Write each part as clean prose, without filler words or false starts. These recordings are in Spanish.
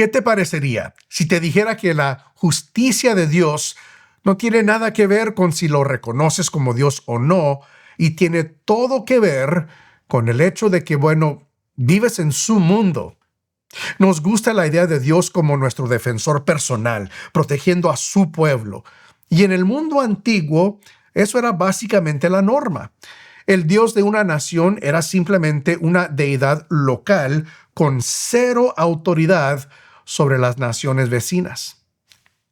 ¿Qué te parecería si te dijera que la justicia de Dios no tiene nada que ver con si lo reconoces como Dios o no, y tiene todo que ver con el hecho de que, bueno, vives en su mundo? Nos gusta la idea de Dios como nuestro defensor personal, protegiendo a su pueblo. Y en el mundo antiguo, eso era básicamente la norma. El Dios de una nación era simplemente una deidad local con cero autoridad sobre las naciones vecinas.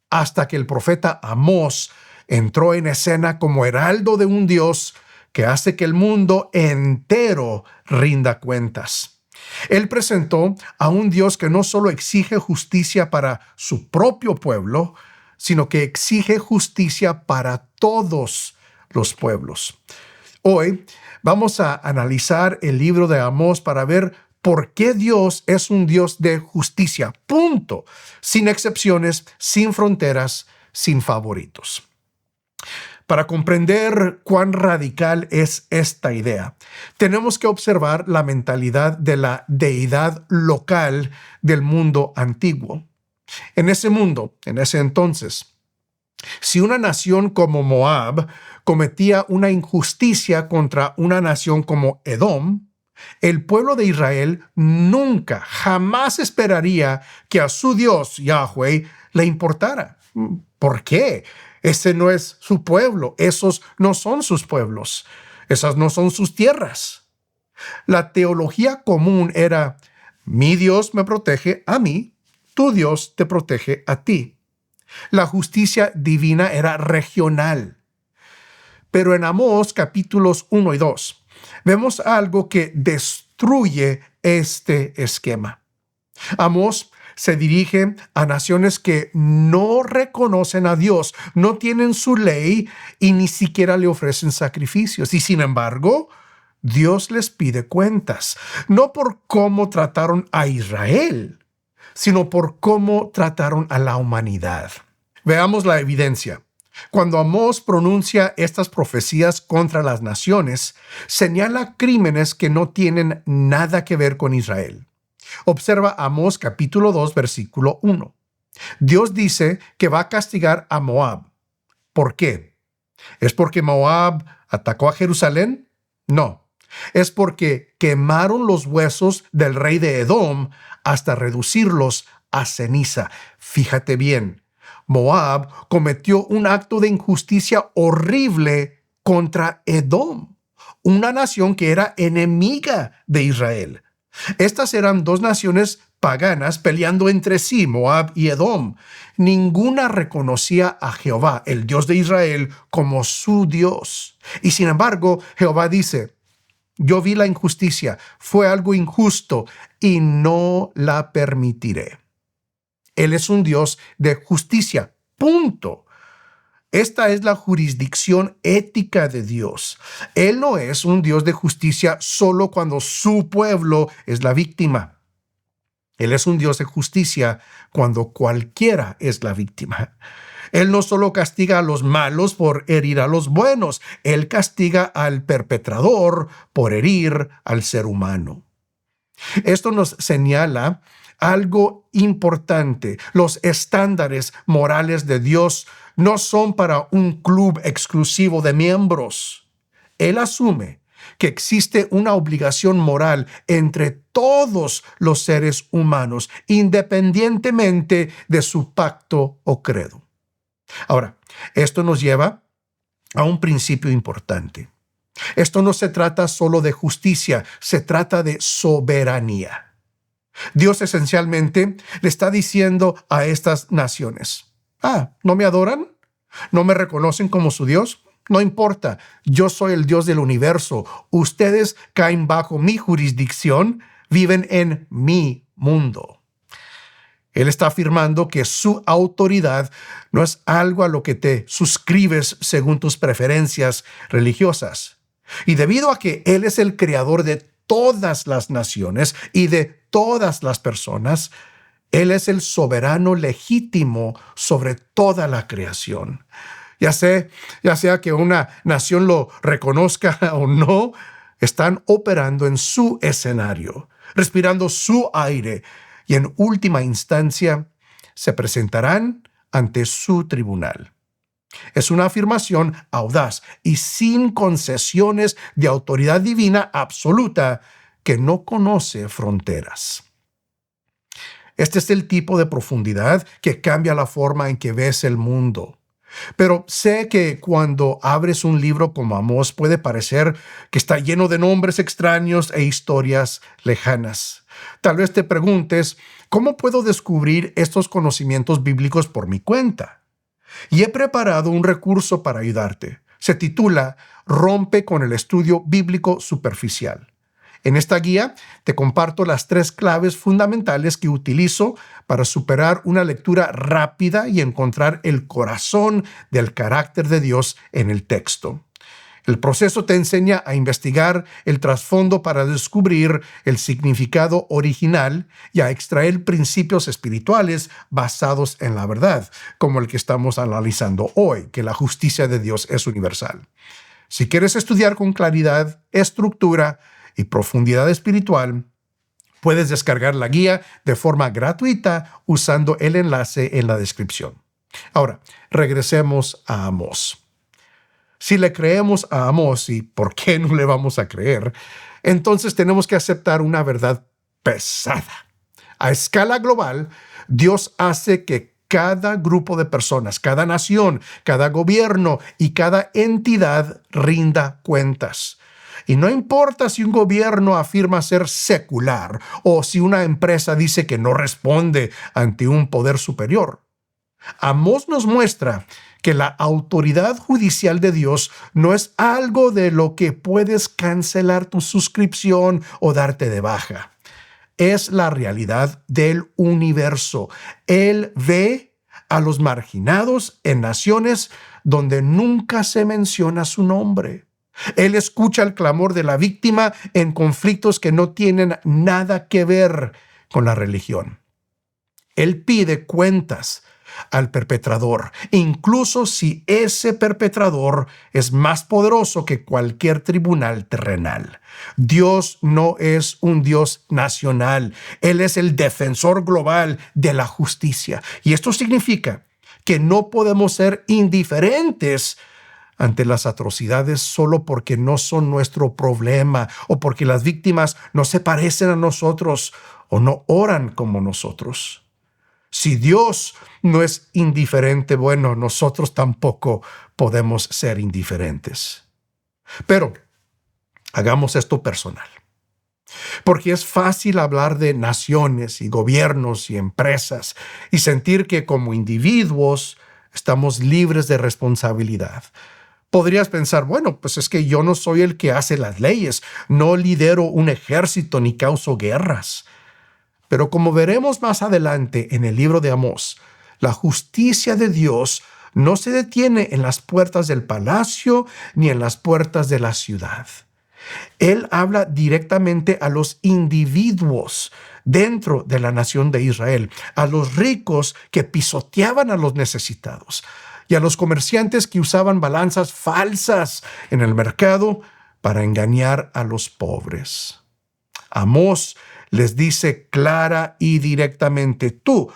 Hasta que el profeta Amós entró en escena como heraldo de un Dios que hace que el mundo entero rinda cuentas. Él presentó a un Dios que no solo exige justicia para su propio pueblo, sino que exige justicia para todos los pueblos. Hoy vamos a analizar el libro de Amós para ver por qué Dios es un Dios de justicia. Punto. Sin excepciones, sin fronteras, sin favoritos. Para comprender cuán radical es esta idea, tenemos que observar la mentalidad de la deidad local del mundo antiguo. En ese mundo, en ese entonces, si una nación como Moab cometía una injusticia contra una nación como Edom, el pueblo de Israel nunca, jamás esperaría que a su Dios, Yahweh, le importara. ¿Por qué? Ese no es su pueblo, esos no son sus pueblos, esas no son sus tierras. La teología común era: mi Dios me protege a mí, tu Dios te protege a ti. La justicia divina era regional. Pero en Amós capítulos 1 y 2 vemos algo que destruye este esquema. Amós se dirige a naciones que no reconocen a Dios, no tienen su ley y ni siquiera le ofrecen sacrificios. Y sin embargo, Dios les pide cuentas, no por cómo trataron a Israel, sino por cómo trataron a la humanidad. Veamos la evidencia. Cuando Amós pronuncia estas profecías contra las naciones, señala crímenes que no tienen nada que ver con Israel. Observa Amós capítulo 2, versículo 1. Dios dice que va a castigar a Moab. ¿Por qué? ¿Es porque Moab atacó a Jerusalén? No. Es porque quemaron los huesos del rey de Edom hasta reducirlos a ceniza. Fíjate bien. Moab cometió un acto de injusticia horrible contra Edom, una nación que era enemiga de Israel. Estas eran dos naciones paganas peleando entre sí, Moab y Edom. Ninguna reconocía a Jehová, el Dios de Israel, como su Dios. Y sin embargo, Jehová dice: yo vi la injusticia, fue algo injusto y no la permitiré. Él es un Dios de justicia. Punto. Esta es la jurisdicción ética de Dios. Él no es un Dios de justicia solo cuando su pueblo es la víctima. Él es un Dios de justicia cuando cualquiera es la víctima. Él no solo castiga a los malos por herir a los buenos, Él castiga al perpetrador por herir al ser humano. Esto nos señala algo importante. Los estándares morales de Dios no son para un club exclusivo de miembros. Él asume que existe una obligación moral entre todos los seres humanos, independientemente de su pacto o credo. Ahora, esto nos lleva a un principio importante. Esto no se trata solo de justicia, se trata de soberanía. Dios esencialmente le está diciendo a estas naciones: ¿no me adoran? ¿No me reconocen como su Dios? No importa, yo soy el Dios del universo. Ustedes caen bajo mi jurisdicción, viven en mi mundo. Él está afirmando que su autoridad no es algo a lo que te suscribes según tus preferencias religiosas. Y debido a que Él es el creador de todas las naciones y de todas las personas, Él es el soberano legítimo sobre toda la creación. Ya sea que una nación lo reconozca o no, están operando en su escenario, respirando su aire y en última instancia se presentarán ante su tribunal. Es una afirmación audaz y sin concesiones de autoridad divina absoluta que no conoce fronteras. Este es el tipo de profundidad que cambia la forma en que ves el mundo. Pero sé que cuando abres un libro como Amós puede parecer que está lleno de nombres extraños e historias lejanas. Tal vez te preguntes, ¿cómo puedo descubrir estos conocimientos bíblicos por mi cuenta? Y he preparado un recurso para ayudarte. Se titula Rompe con el estudio bíblico superficial. En esta guía te comparto las 3 claves fundamentales que utilizo para superar una lectura rápida y encontrar el corazón del carácter de Dios en el texto. El proceso te enseña a investigar el trasfondo para descubrir el significado original y a extraer principios espirituales basados en la verdad, como el que estamos analizando hoy, que la justicia de Dios es universal. Si quieres estudiar con claridad, estructura y profundidad espiritual, puedes descargar la guía de forma gratuita usando el enlace en la descripción. Ahora, regresemos a Amós. Si le creemos a Amós, ¿y por qué no le vamos a creer? Entonces tenemos que aceptar una verdad pesada. A escala global, Dios hace que cada grupo de personas, cada nación, cada gobierno y cada entidad rinda cuentas. Y no importa si un gobierno afirma ser secular o si una empresa dice que no responde ante un poder superior. Amós nos muestra que la autoridad judicial de Dios no es algo de lo que puedes cancelar tu suscripción o darte de baja. Es la realidad del universo. Él ve a los marginados en naciones donde nunca se menciona su nombre. Él escucha el clamor de la víctima en conflictos que no tienen nada que ver con la religión. Él pide cuentas al perpetrador, incluso si ese perpetrador es más poderoso que cualquier tribunal terrenal. Dios no es un Dios nacional. Él es el defensor global de la justicia. Y esto significa que no podemos ser indiferentes ante las atrocidades solo porque no son nuestro problema o porque las víctimas no se parecen a nosotros o no oran como nosotros. Si Dios no es indiferente, bueno, nosotros tampoco podemos ser indiferentes. Pero hagamos esto personal, porque es fácil hablar de naciones y gobiernos y empresas y sentir que como individuos estamos libres de responsabilidad. Podrías pensar, bueno, pues es que yo no soy el que hace las leyes, no lidero un ejército ni causo guerras. Pero como veremos más adelante en el libro de Amós, la justicia de Dios no se detiene en las puertas del palacio ni en las puertas de la ciudad. Él habla directamente a los individuos dentro de la nación de Israel, a los ricos que pisoteaban a los necesitados y a los comerciantes que usaban balanzas falsas en el mercado para engañar a los pobres. Amós les dice clara y directamente, tú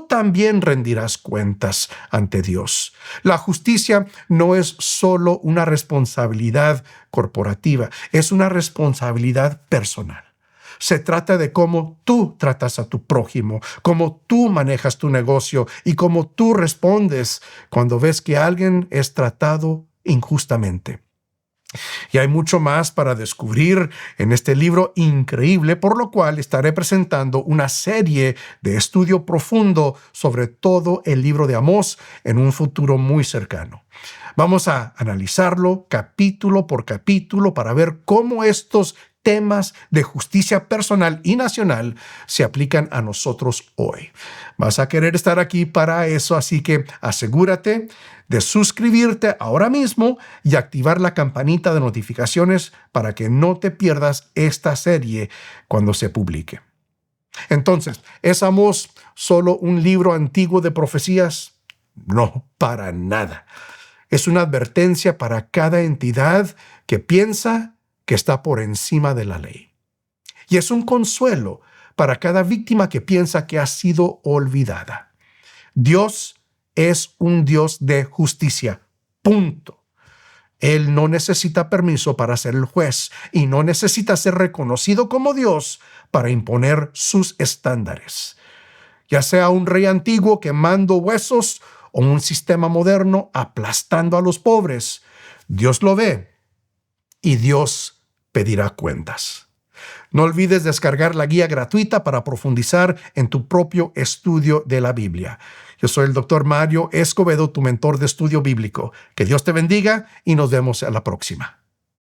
también rendirás cuentas ante Dios. La justicia no es solo una responsabilidad corporativa, es una responsabilidad personal. Se trata de cómo tú tratas a tu prójimo, cómo tú manejas tu negocio y cómo tú respondes cuando ves que alguien es tratado injustamente. Y hay mucho más para descubrir en este libro increíble, por lo cual estaré presentando una serie de estudio profundo sobre todo el libro de Amós en un futuro muy cercano. Vamos a analizarlo capítulo por capítulo para ver cómo estos temas de justicia personal y nacional se aplican a nosotros hoy. Vas a querer estar aquí para eso, así que asegúrate de suscribirte ahora mismo y activar la campanita de notificaciones para que no te pierdas esta serie cuando se publique. Entonces, ¿es Amós solo un libro antiguo de profecías? No, para nada. Es una advertencia para cada entidad que piensa que está por encima de la ley. Y es un consuelo para cada víctima que piensa que ha sido olvidada. Dios es un Dios de justicia. Punto. Él no necesita permiso para ser el juez y no necesita ser reconocido como Dios para imponer sus estándares. Ya sea un rey antiguo quemando huesos o un sistema moderno aplastando a los pobres, Dios lo ve y Dios pedirá cuentas. No olvides descargar la guía gratuita para profundizar en tu propio estudio de la Biblia. Yo soy el Dr. Mario Escobedo, tu mentor de estudio bíblico. Que Dios te bendiga y nos vemos a la próxima.